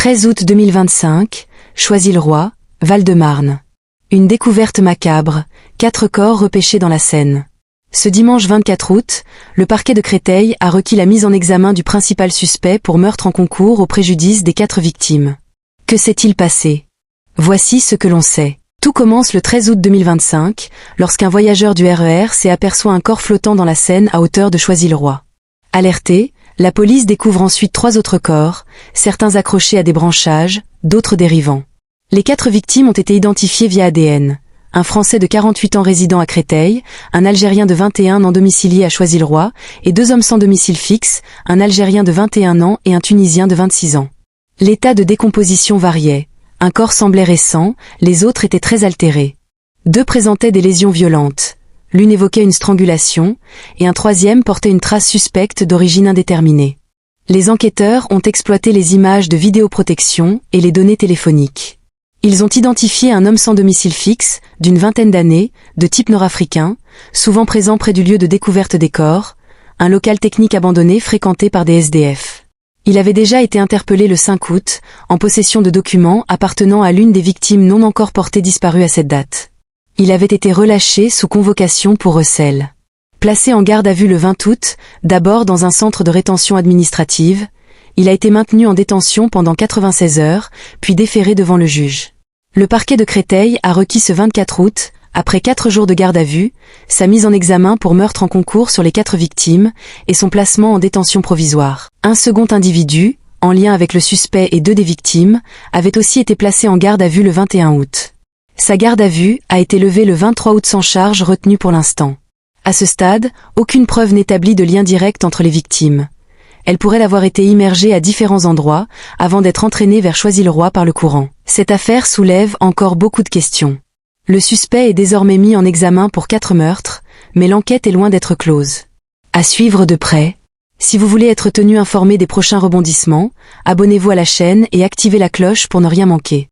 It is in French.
13 août 2025, Choisy-le-Roi, Val-de-Marne. Une découverte macabre, 4 corps repêchés dans la Seine. Ce dimanche 24 août, le parquet de Créteil a requis la mise en examen du principal suspect pour meurtre en concours au préjudice des 4 victimes. Que s'est-il passé? Voici ce que l'on sait. Tout commence le 13 août 2025, lorsqu'un voyageur du RER aperçoit un corps flottant dans la Seine à hauteur de Choisy-le-Roi. Alertée, la police découvre ensuite 3 autres corps, certains accrochés à des branchages, d'autres dérivants. Les 4 victimes ont été identifiées via ADN. Un Français de 48 ans résidant à Créteil, un Algérien de 21 ans domicilié à Choisy-le-Roi, et 2 hommes sans domicile fixe, un Algérien de 21 ans et un Tunisien de 26 ans. L'état de décomposition variait. Un corps semblait récent, les autres étaient très altérés. 2 présentaient des lésions violentes. L'une évoquait une strangulation, et un troisième portait une trace suspecte d'origine indéterminée. Les enquêteurs ont exploité les images de vidéoprotection et les données téléphoniques. Ils ont identifié un homme sans domicile fixe, d'une vingtaine d'années, de type nord-africain, souvent présent près du lieu de découverte des corps, un local technique abandonné fréquenté par des SDF. Il avait déjà été interpellé le 5 août, en possession de documents appartenant à l'une des victimes non encore portées disparues à cette date. Il avait été relâché sous convocation pour recel. Placé en garde à vue le 20 août, d'abord dans un centre de rétention administrative, il a été maintenu en détention pendant 96 heures, puis déféré devant le juge. Le parquet de Créteil a requis ce 24 août, après 4 jours de garde à vue, sa mise en examen pour meurtre en concours sur les 4 victimes et son placement en détention provisoire. Un second individu, en lien avec le suspect et 2 des victimes, avait aussi été placé en garde à vue le 21 août. Sa garde à vue a été levée le 23 août sans charge retenue pour l'instant. À ce stade, aucune preuve n'établit de lien direct entre les victimes. Elle pourrait avoir été immergée à différents endroits, avant d'être entraînée vers Choisy-le-Roi par le courant. Cette affaire soulève encore beaucoup de questions. Le suspect est désormais mis en examen pour 4 meurtres, mais l'enquête est loin d'être close. À suivre de près. Si vous voulez être tenu informé des prochains rebondissements, abonnez-vous à la chaîne et activez la cloche pour ne rien manquer.